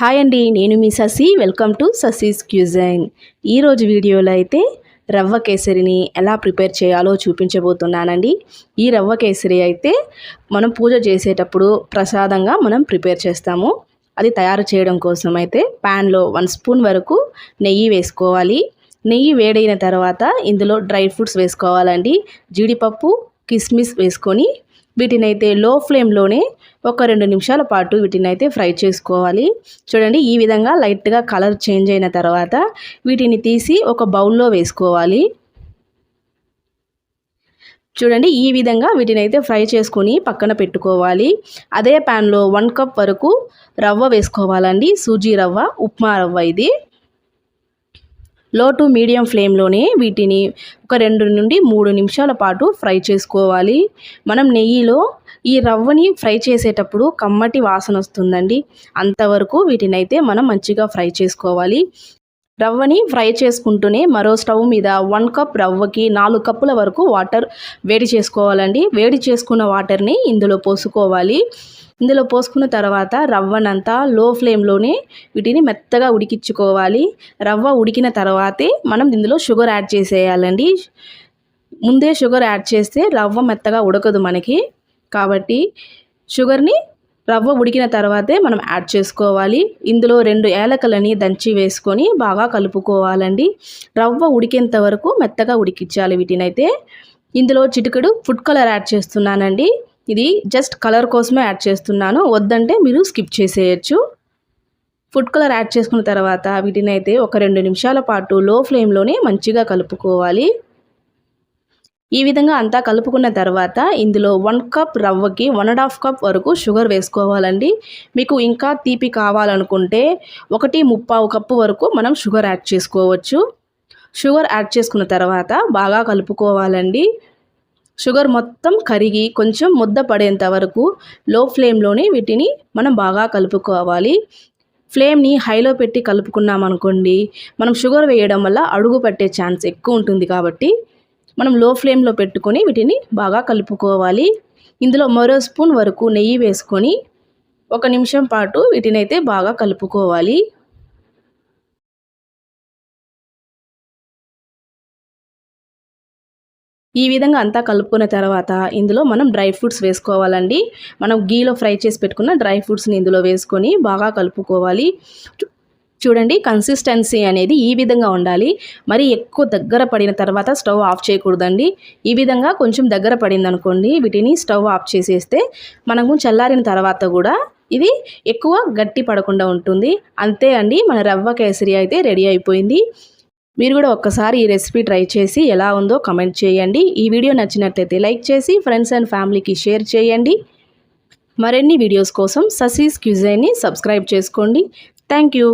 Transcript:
Hi అండి, నేను మీ Shashi. Welcome to Shashi's cuisine. ఈరోజు వీడియోలో అయితే రవ్వ కేసరిని ఎలా ప్రిపేర్ చేయాలో చూపించబోతున్నానండి. ఈ రవ్వ కేసరి అయితే మనం పూజ చేసేటప్పుడు ప్రసాదంగా మనం ప్రిపేర్ చేస్తాము. అది తయారు చేయడం కోసం అయితే ప్యాన్లో 1 స్పూన్ వరకు నెయ్యి వేసుకోవాలి. నెయ్యి వేడైన తర్వాత ఇందులో డ్రై ఫ్రూట్స్ వేసుకోవాలండి. జీడిపప్పు, కిస్మిస్ వేసుకొని వీటినైతే లో ఫ్లేమ్లోనే ఒక 2 నిమిషాల పాటు వీటినైతే ఫ్రై చేసుకోవాలి. చూడండి, ఈ విధంగా లైట్గా కలర్ చేంజ్ అయిన తర్వాత వీటిని తీసి ఒక బౌల్లో వేసుకోవాలి. చూడండి, ఈ విధంగా వీటినైతే ఫ్రై చేసుకొని పక్కన పెట్టుకోవాలి. అదే ప్యాన్లో 1 కప్ వరకు రవ్వ వేసుకోవాలండి. సూజీ రవ్వ, ఉప్మా రవ్వ. ఇది లో టు మీడియం ఫ్లేమ్లోనే వీటిని ఒక 2 నుండి 3 నిమిషాల పాటు ఫ్రై చేసుకోవాలి. మనం నెయ్యిలో ఈ రవ్వని ఫ్రై చేసేటప్పుడు కమ్మటి వాసన వస్తుందండి. అంతవరకు వీటినైతే మనం మంచిగా ఫ్రై చేసుకోవాలి. రవ్వని ఫ్రై చేసుకుంటూనే మరో స్టవ్ మీద 1 కప్ రవ్వకి 4 కప్పుల వరకు వాటర్ వేడి చేసుకోవాలండి. వేడి చేసుకున్న వాటర్ని ఇందులో పోసుకోవాలి. ఇందులో పోసుకున్న తర్వాత రవ్వనంతా లో ఫ్లేమ్లోనే వీటిని మెత్తగా ఉడికించుకోవాలి. రవ్వ ఉడికిన తర్వాతే మనం ఇందులో షుగర్ యాడ్ చేసేయాలండి. ముందే షుగర్ యాడ్ చేస్తే రవ్వ మెత్తగా ఉడకదు మనకి. కాబట్టి షుగర్ని రవ్వ ఉడికిన తర్వాతే మనం యాడ్ చేసుకోవాలి. ఇందులో 2 ఏలకలని దంచి వేసుకొని బాగా కలుపుకోవాలండి. రవ్వ ఉడికేంత వరకు మెత్తగా ఉడికించాలి వీటినైతే. ఇందులో చిటికెడు ఫుడ్ కలర్ యాడ్ చేస్తున్నానండి. ఇది జస్ట్ కలర్ కోసమే యాడ్ చేస్తున్నాను, వద్దంటే మీరు స్కిప్ చేసేయచ్చు. ఫుడ్ కలర్ యాడ్ చేసుకున్న తర్వాత వీటినైతే ఒక 2 నిమిషాల పాటు లో ఫ్లేమ్లోనే మంచిగా కలుపుకోవాలి. ఈ విధంగా అంతా కలుపుకున్న తర్వాత ఇందులో 1 కప్ రవ్వకి 1.5 కప్ వరకు షుగర్ వేసుకోవాలండి. మీకు ఇంకా తీపి కావాలనుకుంటే 1.25 కప్పు వరకు మనం షుగర్ యాడ్ చేసుకోవచ్చు. షుగర్ యాడ్ చేసుకున్న తర్వాత బాగా కలుపుకోవాలండి. షుగర్ మొత్తం కరిగి కొంచెం ముద్ద పడేంత వరకు లో ఫ్లేమ్లోనే వీటిని మనం బాగా కలుపుకోవాలి. ఫ్లేమ్ని హైలో పెట్టి కలుపుకున్నాం అనుకోండి, మనం షుగర్ వేయడం వల్ల అడుగు పట్టే ఛాన్స్ ఎక్కువ ఉంటుంది. కాబట్టి మనం లో ఫ్లేమ్లో పెట్టుకొని వీటిని బాగా కలుపుకోవాలి. ఇందులో మరో స్పూన్ వరకు నెయ్యి వేసుకొని 1 నిమిషం పాటు వీటినైతే బాగా కలుపుకోవాలి. ఈ విధంగా అంతా కలుపుకున్న తర్వాత ఇందులో మనం డ్రై ఫ్రూట్స్ వేసుకోవాలండి. మనం గీలో ఫ్రై చేసి పెట్టుకున్న డ్రై ఫ్రూట్స్ని ఇందులో వేసుకొని బాగా కలుపుకోవాలి. చూడండి, కన్సిస్టెన్సీ అనేది ఈ విధంగా ఉండాలి. మరి ఎక్కువ దగ్గర పడిన తర్వాత స్టవ్ ఆఫ్ చేయకూడదండి. ఈ విధంగా కొంచెం దగ్గర పడింది అనుకోండి, వీటిని స్టవ్ ఆఫ్ చేసేస్తే మనము చల్లారిన తర్వాత కూడా ఇది ఎక్కువ గట్టి పడకుండా ఉంటుంది. అంతే అండి, మన రవ్వ కేసరి అయితే రెడీ అయిపోయింది. మీరు కూడా ఒక్కసారి ఈ రెసిపీ ట్రై చేసి ఎలా ఉందో కమెంట్ చేయండి. ఈ వీడియో నచ్చినట్లయితే లైక్ చేసి ఫ్రెండ్స్ అండ్ ఫ్యామిలీకి షేర్ చేయండి. మరిన్ని వీడియోస్ కోసం శశిస్ క్యూజైన్ని సబ్స్క్రైబ్ చేసుకోండి. Thank you.